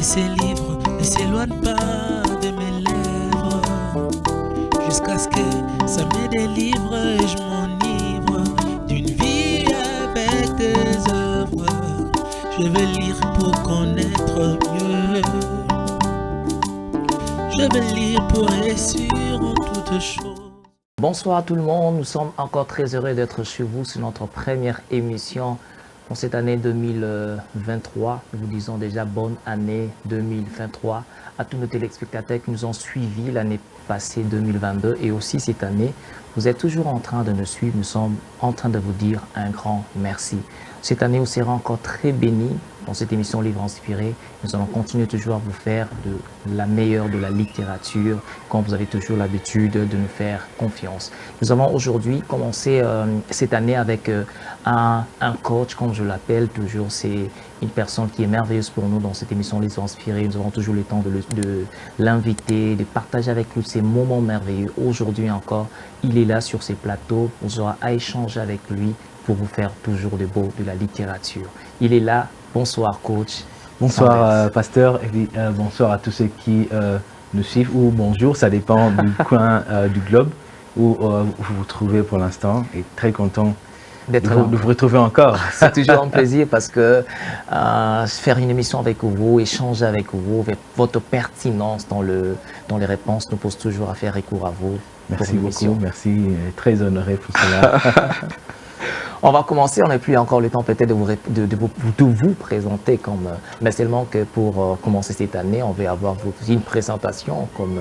ces livres ne s'éloignent pas de mes lèvres, jusqu'à ce que ça me délivre et je m'enivre d'une vie avec des œuvres. Je veux lire pour connaître mieux, je veux lire pour réussir en toutes choses. Bonsoir à tout le monde, nous sommes encore très heureux d'être chez vous sur notre première émission pour cette année 2023. Nous vous disons déjà bonne année 2023 à tous nos téléspectateurs qui nous ont suivis l'année passée 2022 et aussi cette année. Vous êtes toujours en train de nous suivre, nous sommes en train de vous dire un grand merci. Cette année, vous serez encore très bénis dans cette émission Livre Inspiré. Nous allons continuer toujours à vous faire de la meilleure de la littérature, comme vous avez toujours l'habitude de nous faire confiance. Nous avons aujourd'hui commencé cette année avec un coach, comme je l'appelle toujours. C'est une personne qui est merveilleuse pour nous dans cette émission Livre Inspiré. Nous avons toujours le temps de l'inviter, de partager avec lui ces moments merveilleux. Aujourd'hui encore, il est là sur ces plateaux. On aura à échanger avec lui pour vous faire toujours de beau de la littérature. Il est là. Bonsoir coach. Bonsoir pasteur et puis, bonsoir à tous ceux qui nous suivent ou bonjour, ça dépend du coin du globe où vous vous trouvez pour l'instant et très content de vous retrouver encore. C'est toujours un plaisir parce que faire une émission avec vous, échanger avec vous, votre pertinence dans les réponses nous pousse toujours à faire recours à vous. Merci beaucoup, merci, très honoré pour cela. On va commencer, on n'a plus encore le temps peut-être de vous présenter comme, mais seulement que pour commencer cette année, on va avoir une présentation comme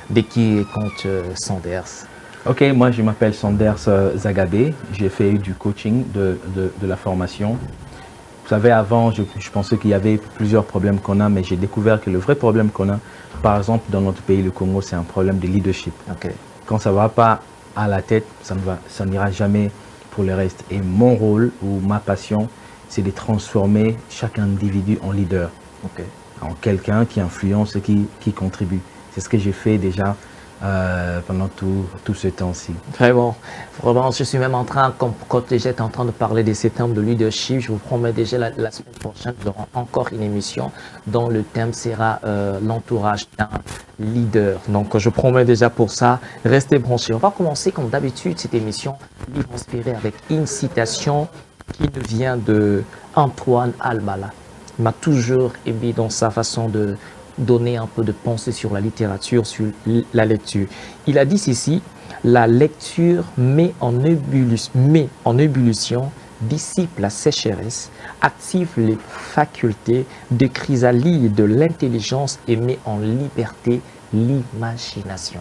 de qui est coach Sanders. Ok, moi je m'appelle Sanders Zagabé, j'ai fait du coaching, de la formation. Vous savez, avant, je pensais qu'il y avait plusieurs problèmes qu'on a, mais j'ai découvert que le vrai problème qu'on a, par exemple dans notre pays, le Congo, c'est un problème de leadership. Okay. Quand ça ne va pas à la tête, ça n'ira jamais pour le reste. Et mon rôle ou ma passion, c'est de transformer chaque individu en leader, en quelqu'un qui influence et qui contribue. C'est ce que j'ai fait déjà pendant tout ce temps-ci. Vraiment, je suis même en train, comme quand j'étais en train de parler de ces thèmes de leadership, je vous promets déjà la semaine prochaine, nous aurons encore une émission dont le thème sera l'entourage d'un leader. Donc je promets déjà pour ça, restez branchés. On va commencer comme d'habitude cette émission Livre Inspiré avec une citation qui nous vient de Antoine Almala. Il m'a toujours aimé dans sa façon de donner un peu de pensée sur la littérature, sur la lecture. Il a dit ceci: la lecture met en ébullition, dissipe la sécheresse, active les facultés de chrysalide de l'intelligence et met en liberté l'imagination.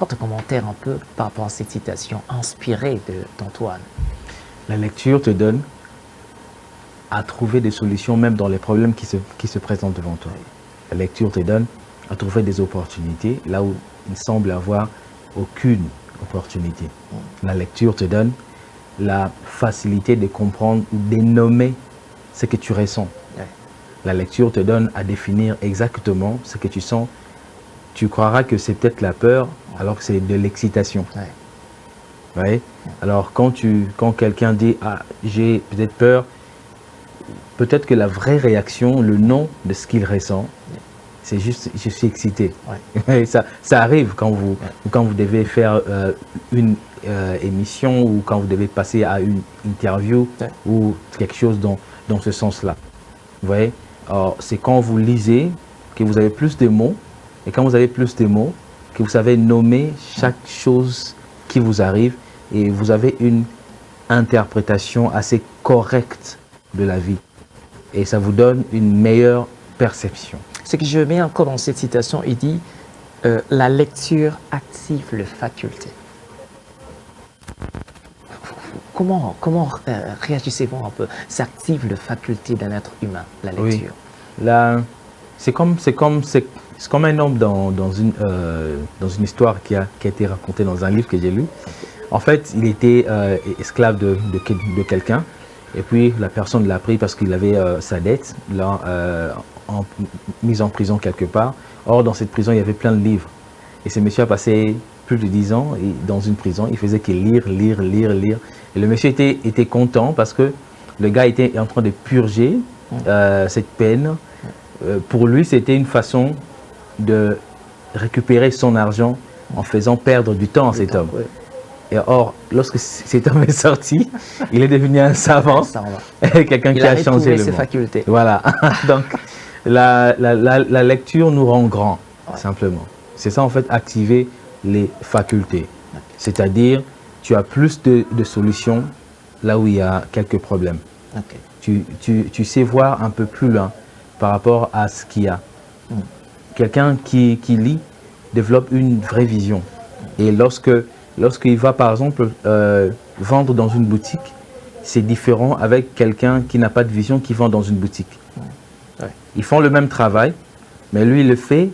Votre commentaire un peu par rapport à cette citation inspirée d'Antoine. La lecture te donne à trouver des solutions même dans les problèmes qui se présentent devant toi. La lecture te donne à trouver des opportunités là où il semble avoir aucune opportunité. La lecture te donne la facilité de comprendre ou de nommer ce que tu ressens. La lecture te donne à définir exactement ce que tu sens. Tu croiras que c'est peut-être la peur alors que c'est de l'excitation. Ouais. Alors quand quelqu'un dit « Ah, j'ai peut-être peur », peut-être que la vraie réaction, le nom de ce qu'il ressent, c'est juste « je suis excité ». Ça arrive quand vous devez faire une émission ou quand vous devez passer à une interview ou quelque chose dans ce sens-là. Vous voyez, c'est quand vous lisez que vous avez plus de mots et quand vous avez plus de mots, que vous savez nommer chaque chose qui vous arrive et vous avez une interprétation assez correcte de la vie. Et ça vous donne une meilleure perception. Ce que je mets encore dans cette citation, il dit la lecture active les facultés. Comment réagissez-vous un peu? Ça active les facultés d'un être humain, la lecture. Oui. C'est comme un homme dans une histoire qui a été racontée dans un livre que j'ai lu. En fait, il était esclave de quelqu'un. Et puis la personne l'a pris parce qu'il avait sa dette, l'a mis en prison quelque part. Or, dans cette prison, il y avait plein de livres. Et ce monsieur a passé plus de 10 ans dans une prison. Il faisait que lire. Et le monsieur était content parce que le gars était en train de purger cette peine pour lui, c'était une façon de récupérer son argent en faisant perdre du temps à cet homme. Oui. Et or, lorsque cet homme est sorti, il est devenu un savant, Ça va. quelqu'un Il qui a changé retrouvé le ses monde. facultés. Voilà. Donc, la lecture nous rend grands, simplement. C'est ça, en fait, activer les facultés. C'est-à-dire, tu as plus de solutions là où il y a quelques problèmes. Ok. Tu sais voir un peu plus loin par rapport à ce qu'il y a. Quelqu'un qui lit développe une vraie vision. Et lorsqu'il va, par exemple, vendre dans une boutique, c'est différent avec quelqu'un qui n'a pas de vision qui vend dans une boutique. Ouais. Ils font le même travail, mais lui, il le fait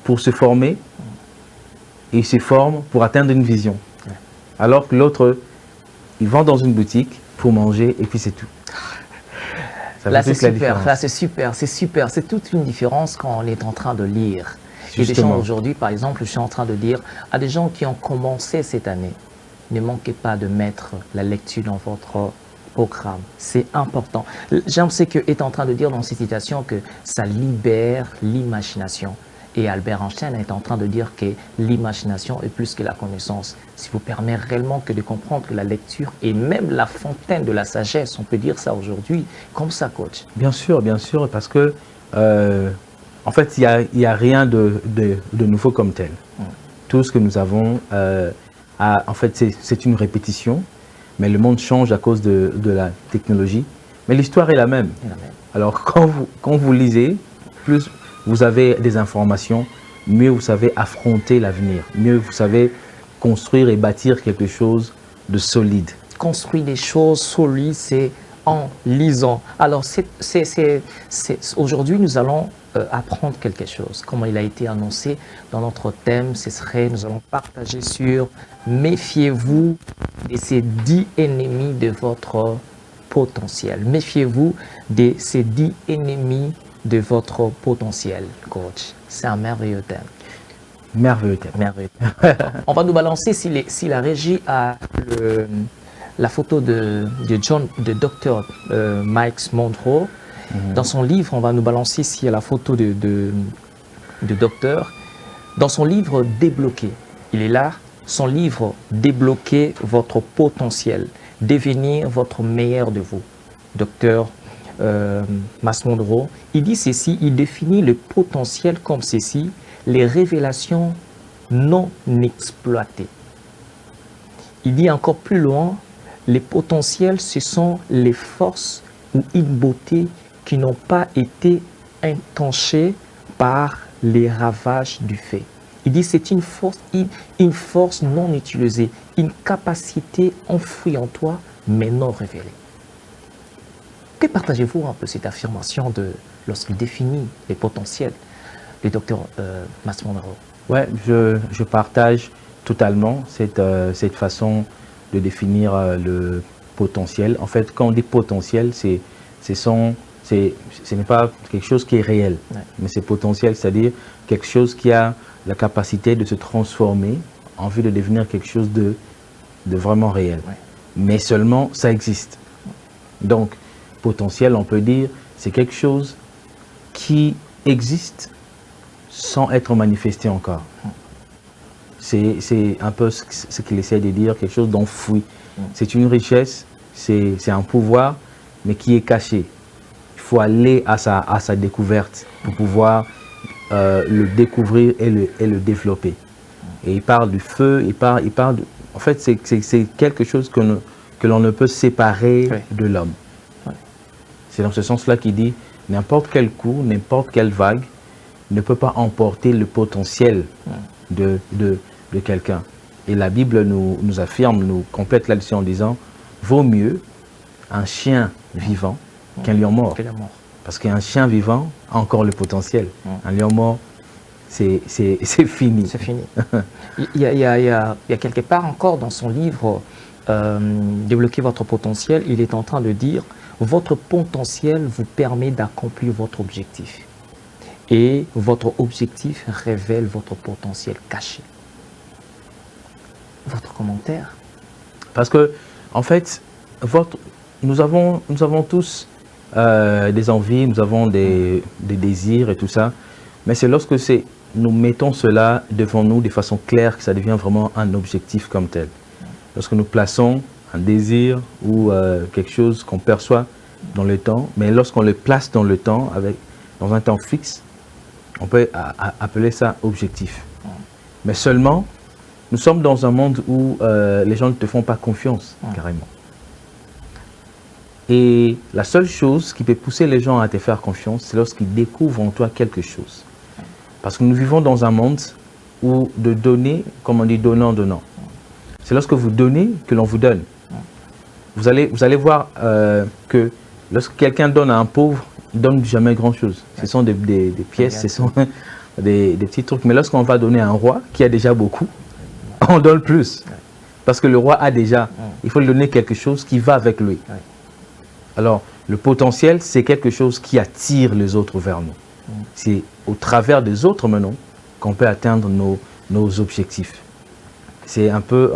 pour se former et il se forme pour atteindre une vision. Ouais. Alors que l'autre, il vend dans une boutique pour manger et puis c'est tout. Ça Là, fait c'est toute la super. différence. Là, c'est super. C'est super. C'est toute une différence quand on est en train de lire. Et des Justement. gens aujourd'hui, par exemple, je suis en train de dire à des gens qui ont commencé cette année, ne manquez pas de mettre la lecture dans votre programme. C'est important. J'aime ce que est en train de dire dans cette citation que ça libère l'imagination. Et Albert Einstein est en train de dire que l'imagination est plus que la connaissance. Ça vous permet réellement que de comprendre que la lecture est même la fontaine de la sagesse. On peut dire ça aujourd'hui comme ça, coach. Bien sûr, parce que, en fait, il y a rien de nouveau comme tel. Tout ce que nous avons, en fait, c'est une répétition, mais le monde change à cause de la technologie. Mais l'histoire est la même. Alors, quand vous lisez, plus vous avez des informations, mieux vous savez affronter l'avenir, mieux vous savez construire et bâtir quelque chose de solide. Construire des choses solides, c'est en lisant. Alors, aujourd'hui, nous allons apprendre quelque chose. Comme il a été annoncé dans notre thème, nous allons partager sur « Méfiez-vous de ces 10 ennemis de votre potentiel ». Méfiez-vous de ces 10 ennemis de votre potentiel, coach. C'est un merveilleux thème. Merveilleux thème. Merveilleux. On va nous balancer si la régie a la photo de Dr. Mike Monroe. Dans son livre, on va nous balancer s'il y a la photo de docteur. Dans son livre Débloquer, il est là, son livre Débloquer votre potentiel, devenir votre meilleur de vous. Docteur Mas Monroe, il dit ceci, il définit le potentiel comme ceci, les révélations non exploitées. Il dit encore plus loin, les potentiels, ce sont les forces ou une beauté qui n'ont pas été intanchées par les ravages du fait. Il dit c'est une force non utilisée, une capacité enfouie en toi, mais non révélée. Que partagez-vous un peu cette affirmation lorsqu'il définit les potentiels, le docteur Mas Monroe? Ouais, je partage totalement cette façon de définir le potentiel. En fait, quand on dit potentiel, ce n'est pas quelque chose qui est réel, mais c'est potentiel, c'est-à-dire quelque chose qui a la capacité de se transformer en vue de devenir quelque chose de vraiment réel. Mais seulement, ça existe. Donc, potentiel, on peut dire, c'est quelque chose qui existe sans être manifesté encore. C'est un peu ce qu'il essaie de dire, quelque chose d'enfoui. C'est une richesse, c'est un pouvoir, mais qui est caché. Il faut aller à sa découverte pour pouvoir le découvrir et le développer. Et il parle du feu, il parle de... En fait, c'est quelque chose que l'on ne peut séparer de l'homme. C'est dans ce sens-là qu'il dit, n'importe quel coup, n'importe quelle vague ne peut pas emporter le potentiel de quelqu'un. Et la Bible nous affirme, nous complète là-dessus en disant, vaut mieux un chien vivant qu'un lion mort. Parce qu'un chien vivant a encore le potentiel. Un lion mort, c'est fini. C'est fini. il y a quelque part encore dans son livre, Débloquer votre potentiel, il est en train de dire, votre potentiel vous permet d'accomplir votre objectif. Et votre objectif révèle votre potentiel caché. Votre commentaire? Parce que, en fait, nous avons tous des envies, nous avons des désirs et tout ça. Mais c'est lorsque nous mettons cela devant nous de façon claire que ça devient vraiment un objectif comme tel. Lorsque nous plaçons un désir ou quelque chose qu'on perçoit dans le temps, mais lorsqu'on le place dans le temps, dans un temps fixe, on peut appeler ça objectif. Mais seulement, nous sommes dans un monde où les gens ne te font pas confiance, carrément. Et la seule chose qui peut pousser les gens à te faire confiance, c'est lorsqu'ils découvrent en toi quelque chose. Parce que nous vivons dans un monde où de donner, comme on dit, donnant. C'est lorsque vous donnez que l'on vous donne. Vous allez voir que lorsque quelqu'un donne à un pauvre, il ne donne jamais grand-chose. Ce sont des pièces, ce sont des petits trucs. Mais lorsqu'on va donner à un roi qui a déjà beaucoup, on donne plus. Parce que le roi a déjà, il faut lui donner quelque chose qui va avec lui. Alors, le potentiel, c'est quelque chose qui attire les autres vers nous. C'est au travers des autres maintenant qu'on peut atteindre nos objectifs. C'est un peu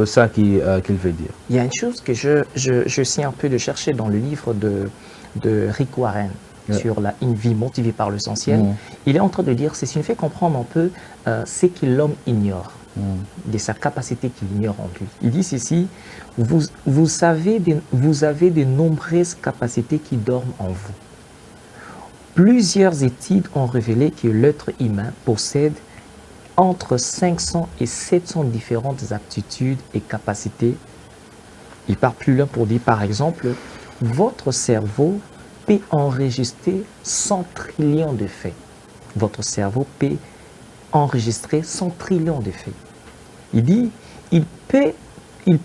ça qu'il veut dire. Il y a une chose que je sais un peu de chercher dans le livre de Rick Warren sur une vie motivée par l'essentiel. Il est en train de dire, c'est ce qui nous fait comprendre un peu ce que l'homme ignore, de sa capacité qu'il ignore en lui. Il dit ceci, vous avez de nombreuses capacités qui dorment en vous. Plusieurs études ont révélé que l'être humain possède entre 500 et 700 différentes aptitudes et capacités. Il part plus loin pour dire, par exemple, votre cerveau peut enregistrer 100 trillions de faits. Votre cerveau peut enregistrer 100 trillions de faits. Il dit, il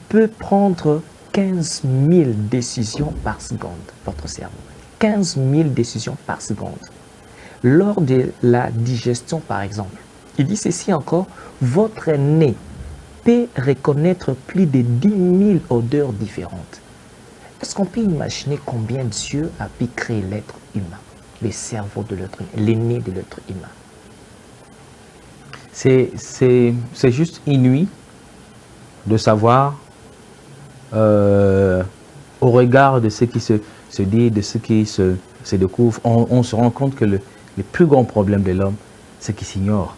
peut prendre 15 000 décisions par seconde, votre cerveau. 15 000 décisions par seconde. Lors de la digestion, par exemple, il dit ceci encore, votre nez peut reconnaître plus de 10 000 odeurs différentes. Est-ce qu'on peut imaginer combien Dieu a pu créer l'être humain, le cerveau de l'être humain, le nez de l'être humain? C'est juste inouï de savoir, au regard de ce qui se dit, de ce qui se découvre, on se rend compte que le plus grand problème de l'homme, c'est qu'il s'ignore.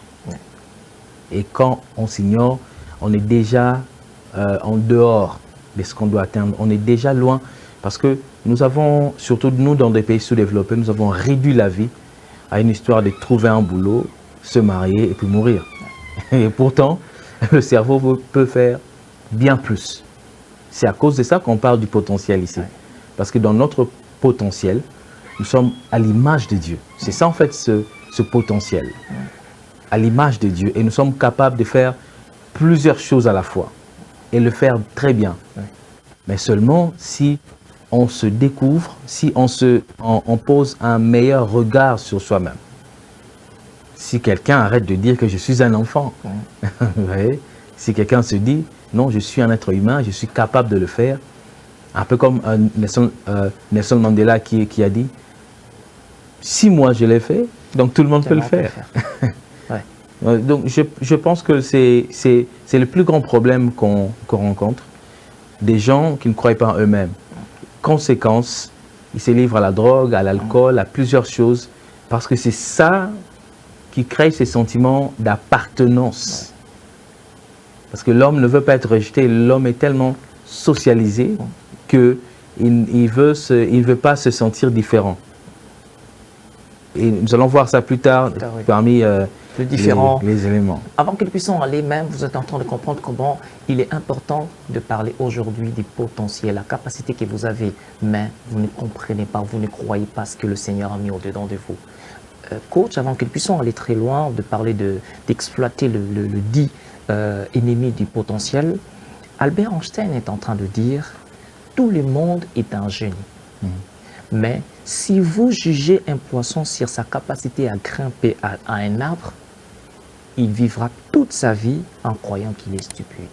Et quand on s'ignore, on est déjà en dehors de ce qu'on doit atteindre. On est déjà loin parce que nous avons, surtout nous dans des pays sous-développés, nous avons réduit la vie à une histoire de trouver un boulot, se marier et puis mourir. Et pourtant, le cerveau peut faire bien plus. C'est à cause de ça qu'on parle du potentiel ici. Parce que dans notre potentiel, nous sommes à l'image de Dieu. C'est ça en fait ce potentiel. À l'image de Dieu. Et nous sommes capables de faire plusieurs choses à la fois. Et le faire très bien. Mais seulement si on se découvre, si on pose un meilleur regard sur soi-même. Si quelqu'un arrête de dire que je suis un enfant, vous voyez, si quelqu'un se dit, non, je suis un être humain, je suis capable de le faire, un peu comme Nelson Mandela qui a dit, si moi je l'ai fait, donc tout le monde peut le faire. Donc je pense que c'est le plus grand problème qu'on rencontre, des gens qui ne croient pas en eux-mêmes. Conséquence, ils se livrent à la drogue, à l'alcool, à plusieurs choses, parce que c'est ça qui crée ces sentiments d'appartenance. Parce que l'homme ne veut pas être rejeté, l'homme est tellement socialisé qu'il ne veut pas se sentir différent. Et nous allons voir ça plus tard parmi les éléments. Avant que nous puissions aller même, vous êtes en train de comprendre comment il est important de parler aujourd'hui du potentiel, la capacité que vous avez, mais vous ne comprenez pas, vous ne croyez pas ce que le Seigneur a mis au-dedans de vous. Coach, avant que nous puissions aller très loin, de parler d'exploiter le dit ennemi du potentiel, Albert Einstein est en train de dire « Tout le monde est un génie. Mais si vous jugez un poisson sur sa capacité à grimper à un arbre, il vivra toute sa vie en croyant qu'il est stupide. »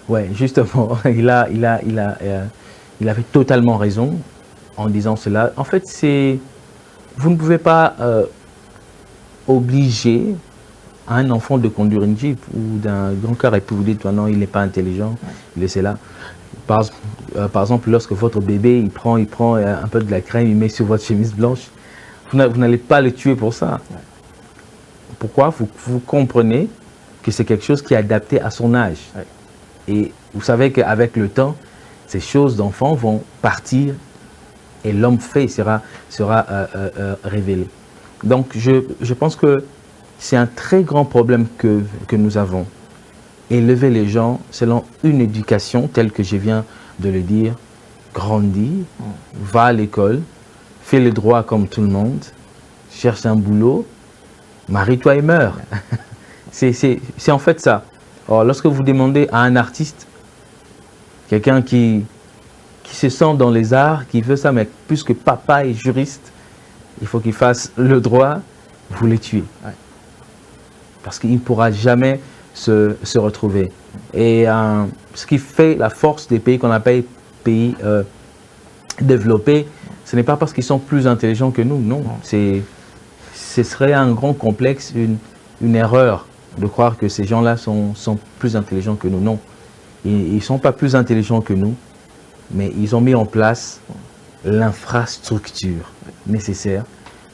Oui, justement, il avait totalement raison en disant cela. En fait, vous ne pouvez pas obliger un enfant de conduire une Jeep ou d'un grand car et puis vous dites, non, il n'est pas intelligent, laissez-la. par exemple, lorsque votre bébé, il prend un peu de la crème, il met sur votre chemise blanche, vous n'allez pas le tuer pour ça. Ouais. Pourquoi? Vous comprenez que c'est quelque chose qui est adapté à son âge. Ouais. Et vous savez qu'avec le temps, ces choses d'enfants vont partir et l'homme fait sera révélé. Donc, je pense que c'est un très grand problème que nous avons. Élever les gens selon une éducation telle que je viens de le dire, grandis, va à l'école, fais le droit comme tout le monde, cherche un boulot, marie-toi et meurs. C'est en fait ça. Alors, lorsque vous demandez à un artiste, quelqu'un qui se sent dans les arts, qui veut ça, mais puisque papa est juriste, il faut qu'il fasse le droit, vous les tuez. Ouais. Parce qu'il ne pourra jamais se retrouver. Et ce qui fait la force des pays qu'on appelle pays développés, ce n'est pas parce qu'ils sont plus intelligents que nous, non. Ce serait un grand complexe, une erreur de croire que ces gens-là sont plus intelligents que nous, non. Ils ne sont pas plus intelligents que nous, mais ils ont mis en place l'infrastructure nécessaire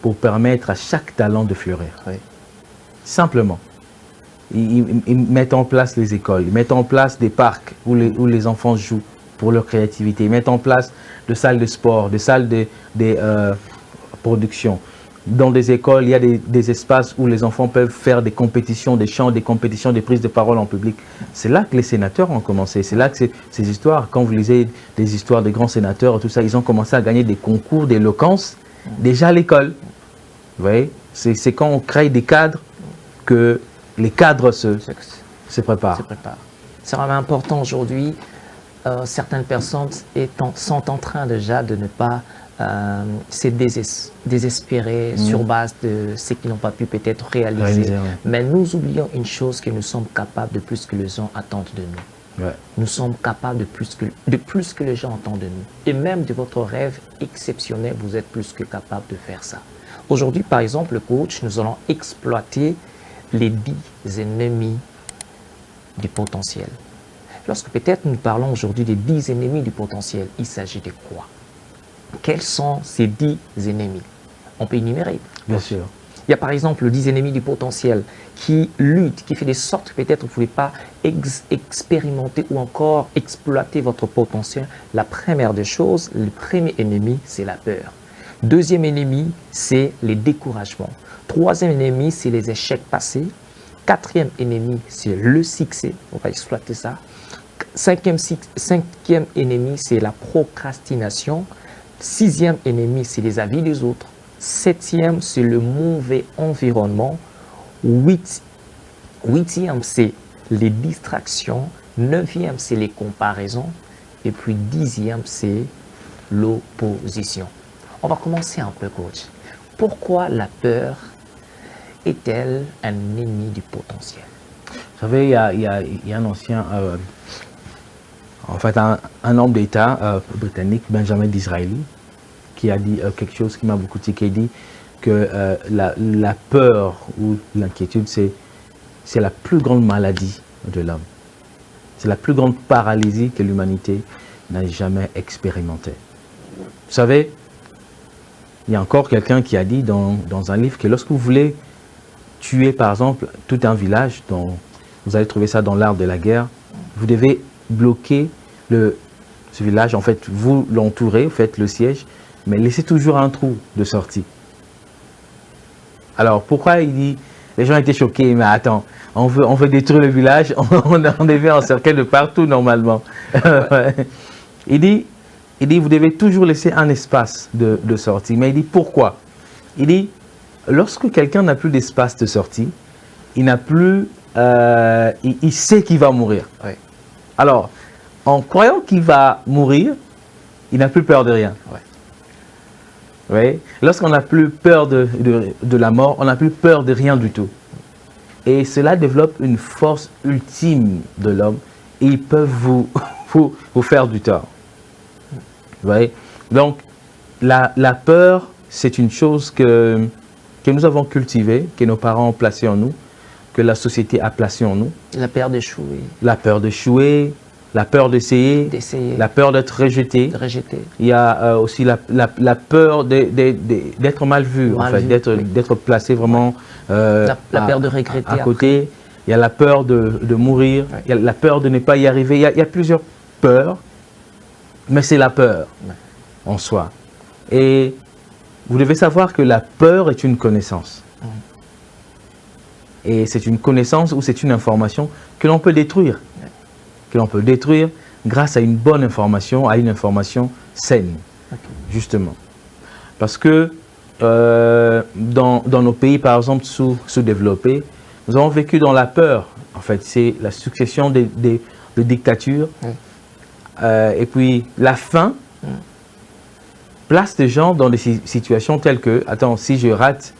pour permettre à chaque talent de fleurir. Oui. Simplement. Ils mettent en place les écoles, ils mettent en place des parcs où les enfants jouent pour leur créativité, ils mettent en place des salles de sport, des salles de production. Dans des écoles, il y a des espaces où les enfants peuvent faire des compétitions, des chants, des compétitions, des prises de parole en public. C'est là que les sénateurs ont commencé. C'est là que ces histoires, quand vous lisez des histoires des grands sénateurs, tout ça, ils ont commencé à gagner des concours d'éloquence déjà à l'école. Vous voyez, c'est quand on crée des cadres que les cadres se préparent. C'est vraiment important aujourd'hui. Certaines personnes sont en train déjà de ne pas se désespérer sur base de ce qu'ils n'ont pas pu peut-être réaliser. Ouais. Mais nous oublions une chose, que nous sommes capables de plus que les gens attendent de nous. Ouais. Nous sommes capables de plus que les gens attendent de nous. Et même de votre rêve exceptionnel, vous êtes plus que capable de faire ça. Aujourd'hui, par exemple, le coach, nous allons exploiter les 10 ennemis du potentiel. Lorsque peut-être nous parlons aujourd'hui des 10 ennemis du potentiel, il s'agit de quoi? Quels sont ces 10 ennemis? On peut énumérer. Bien sûr. Il y a par exemple le 10 ennemis du potentiel qui luttent, qui fait de sorte que peut-être vous ne pouvez pas expérimenter ou encore exploiter votre potentiel. La première des choses, le premier ennemi, c'est la peur. Deuxième ennemi, c'est les découragements. Troisième ennemi, c'est les échecs passés. Quatrième ennemi, c'est le succès. On va exploiter ça. Cinquième ennemi, c'est la procrastination. Sixième ennemi, c'est les avis des autres. Septième, c'est le mauvais environnement. Huitième, c'est les distractions. Neuvième, c'est les comparaisons. Et puis dixième, c'est l'opposition. On va commencer un peu, coach. Pourquoi la peur est-elle un ennemi du potentiel? Vous savez, il y a un ancien, un homme d'État britannique, Benjamin Disraeli, qui a dit quelque chose qui m'a beaucoup tiqué. Il dit que la peur ou l'inquiétude, c'est la plus grande maladie de l'homme. C'est la plus grande paralysie que l'humanité n'a jamais expérimentée. Vous savez, il y a encore quelqu'un qui a dit dans un livre que lorsque vous voulez tuer, par exemple, tout un village, vous allez trouver ça dans l'art de la guerre, vous devez bloquer ce village. En fait, vous l'entourez, vous faites le siège, mais laissez toujours un trou de sortie. Alors, pourquoi il dit, les gens étaient choqués, mais attends, on veut détruire le village, on devait encercler de partout normalement. Il dit, vous devez toujours laisser un espace de sortie. Mais il dit, pourquoi? Il dit, lorsque quelqu'un n'a plus d'espace de sortie, il n'a plus, il sait qu'il va mourir. Oui. Alors, en croyant qu'il va mourir, il n'a plus peur de rien. Oui. Oui. Lorsqu'on n'a plus peur de la mort, on n'a plus peur de rien du tout. Et cela développe une force ultime de l'homme. Et ils peuvent vous faire du tort. Vous voyez? Donc, la peur, c'est une chose que nous avons cultivée, que nos parents ont placée en nous, que la société a placée en nous. La peur d'échouer. La peur d'échouer, la peur d'essayer, la peur d'être rejeté. Il y a aussi la peur d'être mal vu, en fait, d'être placé vraiment la peur de regretter à côté. Après. Il y a la peur de mourir, il y a la peur de ne pas y arriver. Il y a plusieurs peurs, mais c'est la peur en soi. Et vous devez savoir que la peur est une connaissance. Et c'est une connaissance ou c'est une information que l'on peut détruire. Que l'on peut détruire grâce à une bonne information, à une information saine, justement. Parce que dans nos pays, par exemple, sous-développés, nous avons vécu dans la peur. En fait, c'est la succession de dictatures. Et puis, la faim place des gens dans des situations telles que, attends, si je rate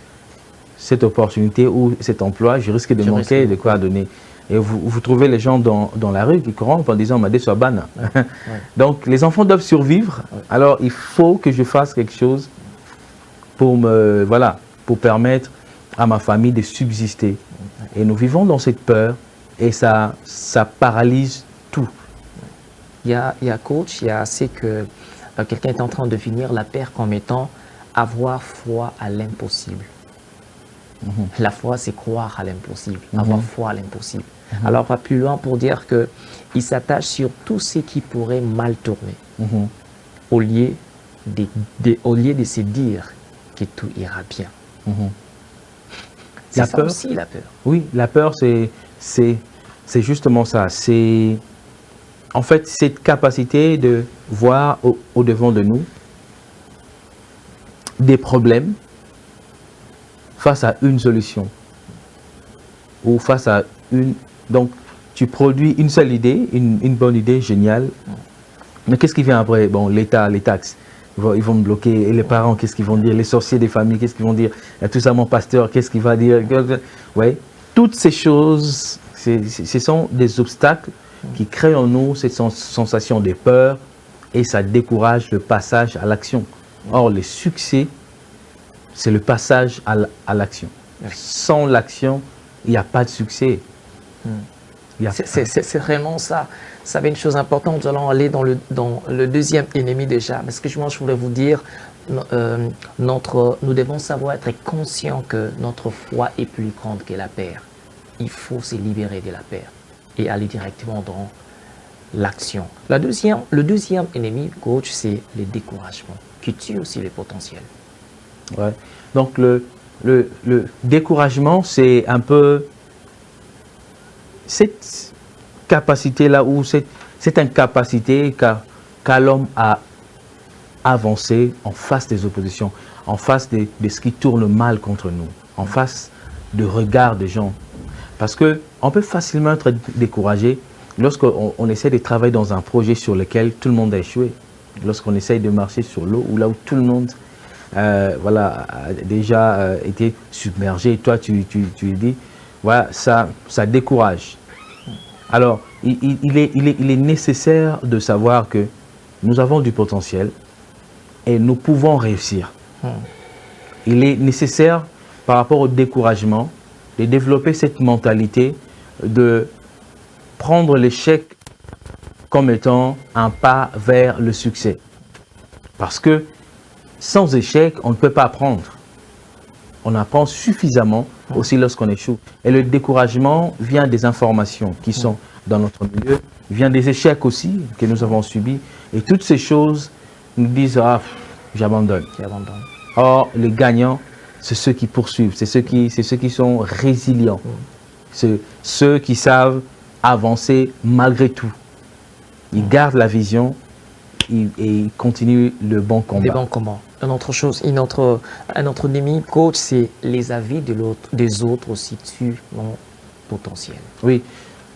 cette opportunité ou cet emploi, je risque de manquer de quoi donner. Et vous trouvez les gens dans la rue qui courent en disant « Madé soit ban ». Donc, les enfants doivent survivre. Alors, il faut que je fasse quelque chose pour permettre à ma famille de subsister. Et nous vivons dans cette peur et ça paralyse tout. Il y a coach, il y a assez que quelqu'un est en train de définir la peur comme étant avoir foi à l'impossible. La foi, c'est croire à l'impossible, avoir foi à l'impossible. Alors, pas plus loin pour dire qu'il s'attache sur tout ce qui pourrait mal tourner, au lieu de se dire que tout ira bien. C'est ça aussi, la peur. Oui, la peur, c'est justement ça. C'est en fait cette capacité de voir au-devant de nous des problèmes face à une solution ou face à une... Donc, tu produis une seule idée, une bonne idée, géniale. Mais qu'est-ce qui vient après? Bon, l'État, les taxes, ils vont me bloquer. Et les parents, qu'est-ce qu'ils vont dire? Les sorciers des familles, qu'est-ce qu'ils vont dire? Et tout ça, mon pasteur, qu'est-ce qu'il va dire? Ouais. Toutes ces choses, ce sont des obstacles qui créent en nous cette sensation de peur et ça décourage le passage à l'action. Or, le succès, c'est le passage à l'action. Sans l'action, il n'y a pas de succès. C'est vraiment ça. Ça va une chose importante. Nous allons aller dans le deuxième ennemi déjà. Parce que je voulais vous dire, nous devons savoir être conscients que notre foi est plus grande que la peur. Il faut se libérer de la peur et aller directement dans l'action. Le deuxième ennemi, coach, c'est le découragement, qui tue aussi les potentiels. Ouais. Donc le découragement, c'est un peu cette capacité-là, ou cette incapacité qu'a l'homme à avancer en face des oppositions, en face de ce qui tourne mal contre nous, en face de regard des gens. Parce qu'on peut facilement être découragé lorsqu'on essaie de travailler dans un projet sur lequel tout le monde a échoué, lorsqu'on essaie de marcher sur l'eau, ou là où tout le monde a déjà été submergé, et toi tu dis, voilà, ça décourage. Alors, il est nécessaire de savoir que nous avons du potentiel et nous pouvons réussir. Il est nécessaire, par rapport au découragement, de développer cette mentalité de prendre l'échec comme étant un pas vers le succès. Parce que sans échec, on ne peut pas apprendre. On apprend suffisamment aussi lorsqu'on échoue. Et le découragement vient des informations qui sont dans notre milieu, vient des échecs aussi que nous avons subis. Et toutes ces choses nous disent « Ah, j'abandonne ». Or, les gagnants, c'est ceux qui poursuivent, c'est ceux qui sont résilients. C'est ceux qui savent avancer malgré tout. Ils gardent la vision et ils continuent le bon combat. Les bons combats. Une autre chose, un autre ennemi, coach, c'est les avis des autres aussi tuent mon potentiel. Oui.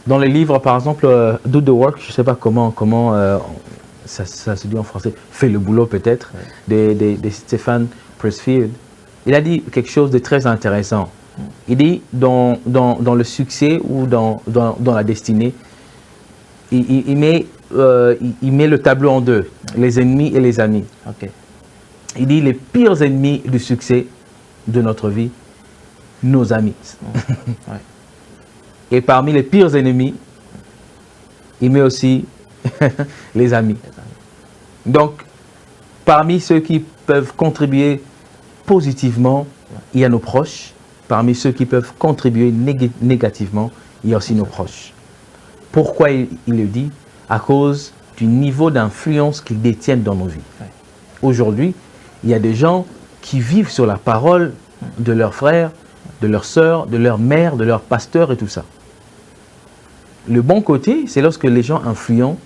Dans les livres, par exemple, Do the Work, je ne sais pas comment ça se dit en français, Fais le boulot peut-être, de Stephen Pressfield. Il a dit quelque chose de très intéressant. Il dit, dans le succès ou dans la destinée, il met le tableau en deux, les ennemis et les amis. Okay. Il dit, les pires ennemis du succès de notre vie, nos amis. Ouais. Et parmi les pires ennemis, il met aussi les amis. Donc, parmi ceux qui peuvent contribuer positivement, il y a nos proches. Parmi ceux qui peuvent contribuer négativement, il y a aussi nos proches. Pourquoi il le dit? À cause du niveau d'influence qu'ils détiennent dans nos vies. Aujourd'hui, il y a des gens qui vivent sur la parole de leurs frères, de leurs sœurs, de leur mère, de leur pasteur et tout ça. Le bon côté, c'est lorsque les gens influents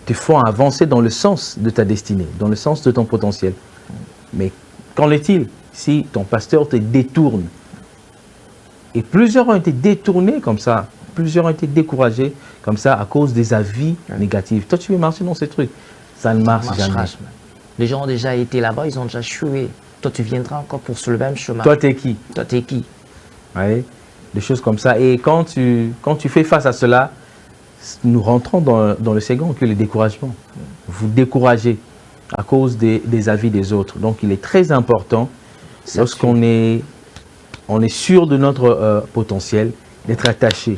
te font avancer dans le sens de ta destinée, dans le sens de ton potentiel. Mais qu'en est-il si ton pasteur te détourne? Et plusieurs ont été détournés comme ça, plusieurs ont été découragés comme ça à cause des avis négatifs. Toi, tu veux marcher dans ces trucs, ça ne marche jamais. Les gens ont déjà été là-bas, ils ont déjà échoué. Toi, tu viendras encore pour sur le même chemin. Toi, t'es qui? Toi, t'es qui? Oui, des choses comme ça. Et quand tu fais face à cela, nous rentrons dans le second que le découragement. Vous découragez à cause des avis des autres. Donc, il est très important, lorsqu'on est sûr de notre potentiel, d'être attaché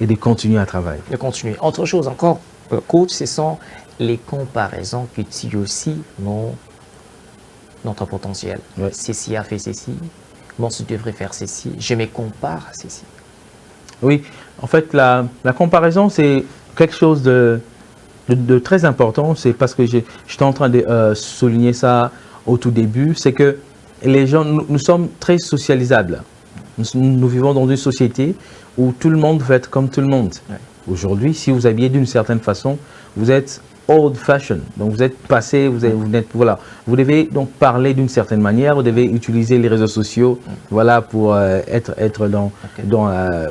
et de continuer à travailler. De continuer. Autre chose encore, coach, ce sont les comparaisons qui tuent aussi notre potentiel. Ouais. Ceci a fait ceci, bon, tu devrais faire ceci, je me compare à ceci. Oui, en fait, la comparaison, c'est quelque chose de très important. C'est parce que j'étais en train de souligner ça au tout début. C'est que les gens, nous sommes très socialisables. Nous vivons dans une société où tout le monde veut être comme tout le monde. Ouais. Aujourd'hui, si vous habillez d'une certaine façon, vous êtes old fashion. Donc vous êtes passé, voilà. Vous devez donc parler d'une certaine manière, vous devez utiliser les réseaux sociaux, voilà, pour être dans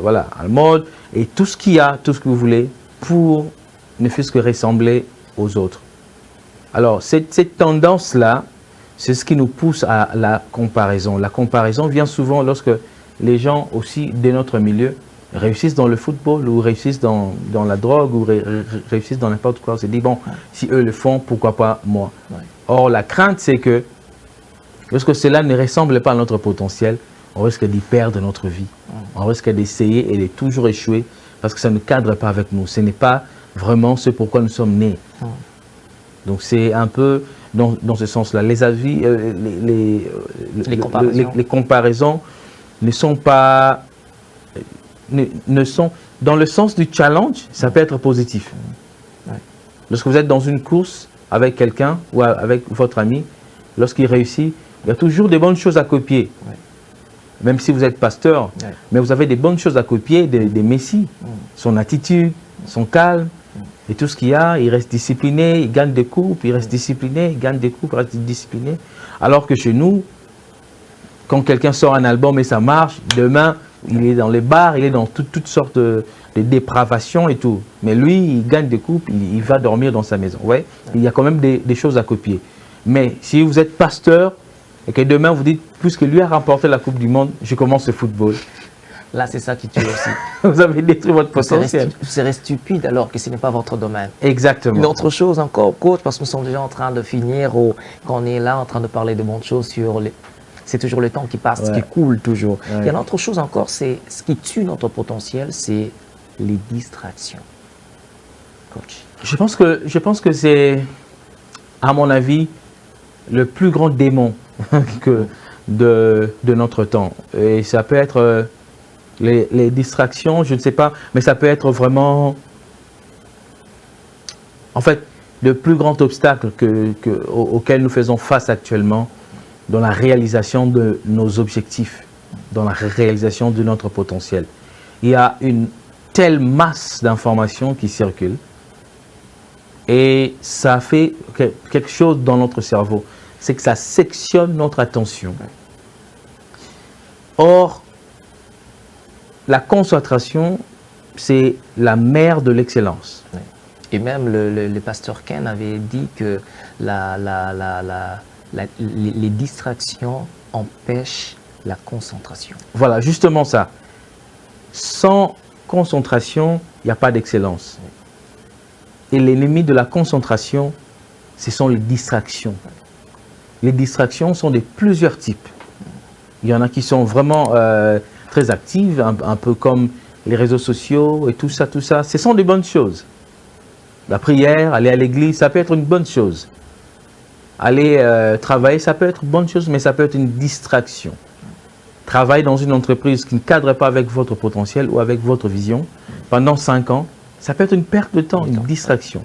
voilà, à la mode et tout ce qu'il y a, tout ce que vous voulez pour ne fût-ce que ressembler aux autres. Alors cette tendance-là, c'est ce qui nous pousse à la comparaison. La comparaison vient souvent lorsque les gens aussi de notre milieu réussissent dans le football ou réussissent dans la drogue ou réussissent dans n'importe quoi. On se dit, bon, si eux le font, pourquoi pas moi? Or, la crainte, c'est que lorsque cela ne ressemble pas à notre potentiel, on risque d'y perdre notre vie. On risque d'essayer et de toujours échouer parce que ça ne cadre pas avec nous. Ce n'est pas vraiment ce pourquoi nous sommes nés. Donc, c'est un peu dans ce sens-là. Les avis, les comparaisons ne sont pas... ne sont dans le sens du challenge, ça peut être positif. Lorsque vous êtes dans une course avec quelqu'un ou avec votre ami, lorsqu'il réussit, il y a toujours des bonnes choses à copier. Même si vous êtes pasteur, mais vous avez des bonnes choses à copier des Messi. Son attitude, son calme, et tout ce qu'il y a, il reste discipliné, il gagne des coupes, il reste discipliné, il gagne des coupes, il reste discipliné. Alors que chez nous, quand quelqu'un sort un album et ça marche, demain, il est dans les bars, il est dans toutes sortes de dépravations et tout. Mais lui, il gagne des coupes, il va dormir dans sa maison. Ouais, il y a quand même des choses à copier. Mais si vous êtes pasteur et que demain vous dites, puisque lui a remporté la Coupe du Monde, je commence le football. Là, c'est ça qui tue aussi. Vous avez détruit votre potentiel. Vous serez stupide alors que ce n'est pas votre domaine. Exactement. Une autre chose encore, coach, parce que nous sommes déjà en train de finir, ou quand on est là en train de parler de bonnes choses sur les... C'est toujours le temps qui passe, qui coule toujours. Il y a une autre chose encore, c'est ce qui tue notre potentiel, c'est les distractions. Coach. Je pense que c'est, à mon avis, le plus grand démon de notre temps. Et ça peut être les distractions, je ne sais pas, mais ça peut être vraiment... En fait, le plus grand obstacle auquel nous faisons face actuellement, dans la réalisation de nos objectifs, dans la réalisation de notre potentiel. Il y a une telle masse d'informations qui circulent et ça fait quelque chose dans notre cerveau, c'est que ça sectionne notre attention. Or, la concentration, c'est la mère de l'excellence. Et même le pasteur Ken avait dit que les distractions empêchent la concentration. Voilà, justement ça. Sans concentration, il n'y a pas d'excellence. Et l'ennemi de la concentration, ce sont les distractions. Les distractions sont de plusieurs types. Il y en a qui sont vraiment très actives, un peu comme les réseaux sociaux et tout ça. Ce sont des bonnes choses. La prière, aller à l'église, ça peut être une bonne chose. Aller travailler, ça peut être une bonne chose, mais ça peut être une distraction. Travailler dans une entreprise qui ne cadre pas avec votre potentiel ou avec votre vision pendant 5 ans, ça peut être une perte de temps, une distraction.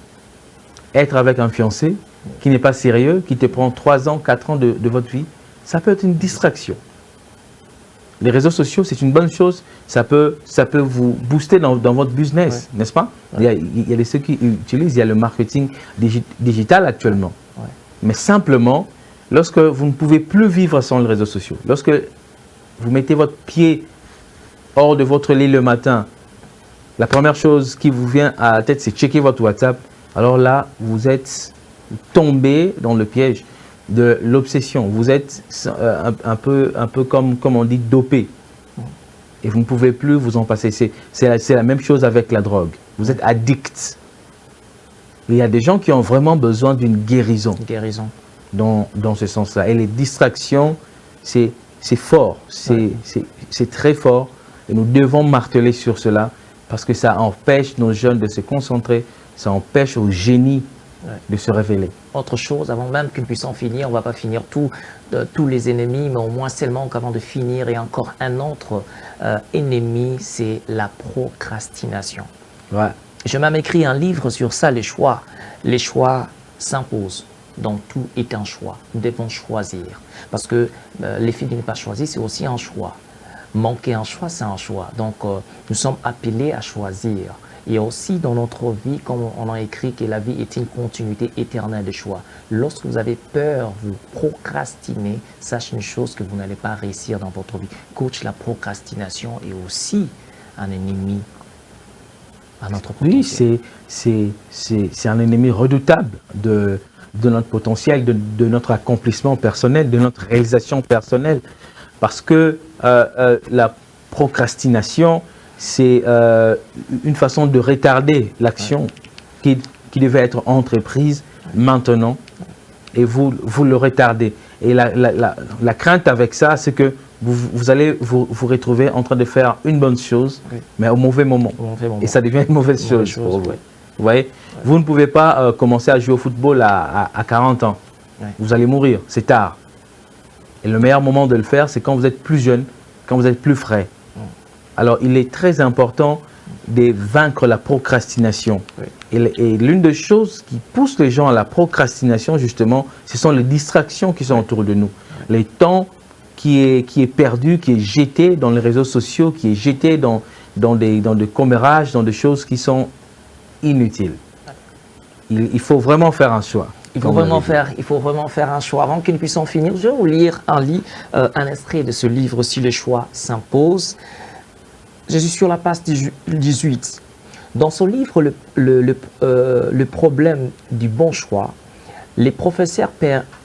Être avec un fiancé qui n'est pas sérieux, qui te prend 3 ans, 4 ans de votre vie, ça peut être une distraction. Les réseaux sociaux, c'est une bonne chose. Ça peut vous booster dans votre business, n'est-ce pas? Ouais. Il y a ceux qui utilisent, il y a le marketing digital actuellement. Ouais. Mais simplement, lorsque vous ne pouvez plus vivre sans les réseaux sociaux, lorsque vous mettez votre pied hors de votre lit le matin, la première chose qui vous vient à la tête, c'est checker votre WhatsApp. Alors là, vous êtes tombé dans le piège de l'obsession. Vous êtes un peu comme on dit, dopé. Et vous ne pouvez plus vous en passer. C'est la même chose avec la drogue. Vous êtes addict. Il y a des gens qui ont vraiment besoin d'une guérison. Guérison. Dans ce sens-là. Et les distractions, c'est fort. C'est très fort. Et nous devons marteler sur cela parce que ça empêche nos jeunes de se concentrer. Ça empêche au génie de se révéler. Autre chose, avant même que nous puissions finir, on ne va pas finir tous les ennemis, mais au moins seulement avant de finir, et encore un autre ennemi, c'est la procrastination. Ouais. J'ai même écrit un livre sur ça, les choix. Les choix s'imposent. Donc tout est un choix. Nous devons choisir. Parce que l'effet de ne pas choisir, c'est aussi un choix. Manquer un choix, c'est un choix. Donc nous sommes appelés à choisir. Et aussi dans notre vie, comme on a écrit que la vie est une continuité éternelle de choix. Lorsque vous avez peur, vous procrastinez, sachez une chose que vous n'allez pas réussir dans votre vie. Coach, la procrastination est aussi un ennemi à notre potentiel. Oui, c'est un ennemi redoutable de notre potentiel, de notre accomplissement personnel, de notre réalisation personnelle. Parce que la procrastination, c'est une façon de retarder l'action qui devait être entreprise maintenant et vous le retardez. Et la crainte avec ça, c'est que vous allez vous retrouver en train de faire une bonne chose, mais au mauvais moment. Et ça devient une mauvaise chose pour vous. Vous voyez, vous ne pouvez pas commencer à jouer au football à 40 ans. Vous allez mourir, c'est tard. Et le meilleur moment de le faire, c'est quand vous êtes plus jeune, quand vous êtes plus frais. Alors, il est très important de vaincre la procrastination. Et l'une des choses qui pousse les gens à la procrastination, justement, ce sont les distractions qui sont autour de nous. Le temps qui est perdu, qui est jeté dans les réseaux sociaux, qui est jeté dans des commérages, dans des choses qui sont inutiles. Il faut vraiment faire un choix. Il faut vraiment faire un choix. Avant que nous puissions finir, je vais vous lire un extrait de ce livre, Si le choix s'impose. Je suis sur la page 18. Dans son livre, le problème du bon choix, le professeur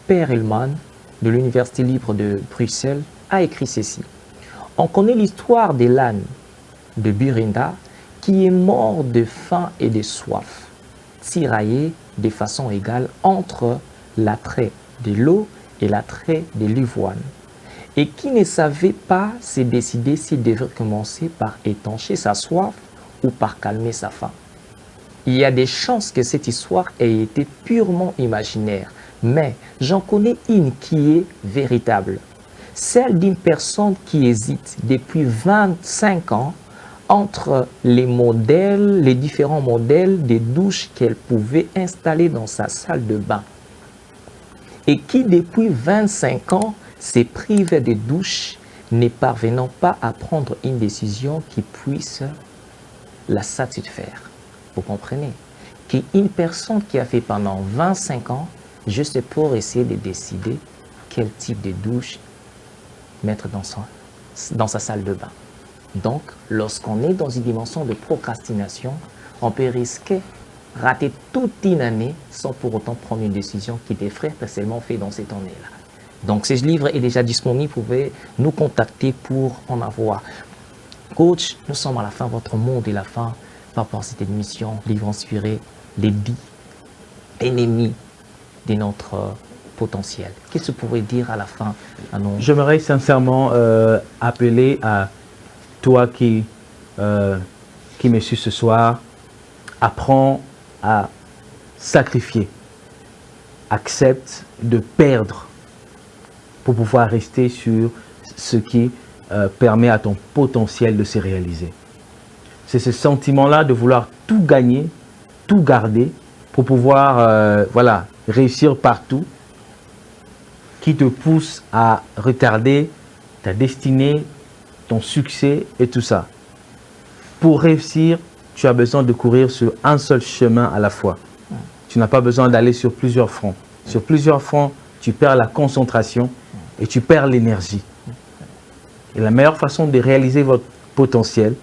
Perelman de l'Université libre de Bruxelles a écrit ceci. On connaît l'histoire de l'âne de Burinda qui est mort de faim et de soif, tiraillé de façon égale entre l'attrait de l'eau et l'attrait de l'ivoine, et qui ne savait pas se décider s'il devait commencer par étancher sa soif ou par calmer sa faim. Il y a des chances que cette histoire ait été purement imaginaire, mais j'en connais une qui est véritable. Celle d'une personne qui hésite depuis 25 ans entre les différents modèles de douches qu'elle pouvait installer dans sa salle de bain, et qui depuis 25 ans se prive de douches, ne parvenant pas à prendre une décision qui puisse la satisfaire. Vous comprenez? Qu'une personne qui a fait pendant 25 ans, juste pour essayer de décider quel type de douche mettre dans sa salle de bain. Donc, lorsqu'on est dans une dimension de procrastination, on peut risquer rater toute une année sans pour autant prendre une décision qui devrait être seulement faite dans cette année-là. Donc, ce livre est déjà disponible. Vous pouvez nous contacter pour en avoir. Coach, nous sommes à la fin. Votre monde est la fin par rapport à cette émission. Livre inspiré, les 10 ennemis de notre potentiel. Qu'est-ce que vous pouvez dire à la fin à nos... J'aimerais sincèrement appeler à toi qui me suis ce soir. Apprends à sacrifier, accepte de perdre pour pouvoir rester sur ce qui permet à ton potentiel de se réaliser. C'est ce sentiment-là de vouloir tout gagner, tout garder pour pouvoir voilà, réussir partout qui te pousse à retarder ta destinée, ton succès et tout ça. Pour réussir, tu as besoin de courir sur un seul chemin à la fois. Tu n'as pas besoin d'aller sur plusieurs fronts. Sur plusieurs fronts, tu perds la concentration et tu perds l'énergie. Et la meilleure façon de réaliser votre potentiel,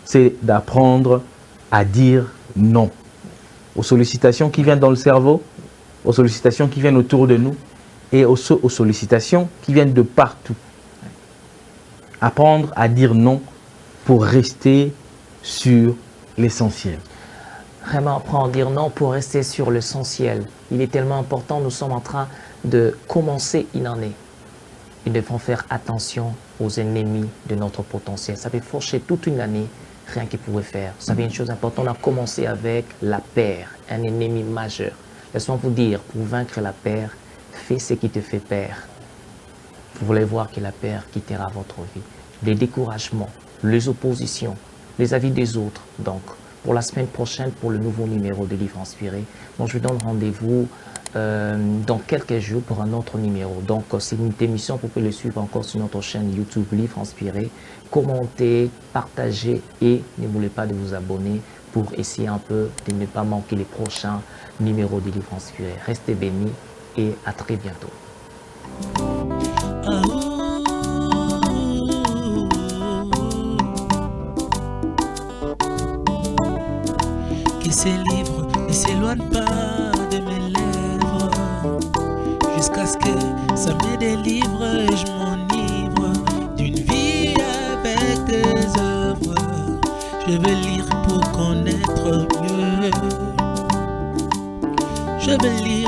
c'est d'apprendre à dire non aux sollicitations qui viennent dans le cerveau, aux sollicitations qui viennent autour de nous et aux sollicitations qui viennent de partout. Apprendre à dire non pour rester sur l'essentiel. Vraiment apprendre à dire non pour rester sur l'essentiel. Il est tellement important, nous sommes en train de commencer une année. Nous devons faire attention aux ennemis de notre potentiel. Ça fait faucher toute une année, rien qu'ils pouvaient faire. Vous savez une chose importante, on a commencé avec la peur, un ennemi majeur. Laisse-moi vous dire, pour vaincre la peur, fais ce qui te fait peur. Vous voulez voir que la peur quittera votre vie. Les découragements, les oppositions, les avis des autres. Donc, pour la semaine prochaine, pour le nouveau numéro de Livre Inspiré, moi je vous donne rendez-vous dans quelques jours pour un autre numéro. Donc, c'est une émission, vous pouvez le suivre encore sur notre chaîne YouTube Livre Inspiré. Commentez, partagez et n'oubliez pas de vous abonner pour essayer un peu de ne pas manquer les prochains numéros de Livre Inspiré. Restez bénis et à très bientôt. Que ces livres ne s'éloignent pas de mes lèvres, jusqu'à ce que ça me délivre et je m'enivre d'une vie avec tes œuvres. Je veux lire pour connaître mieux. Je veux lire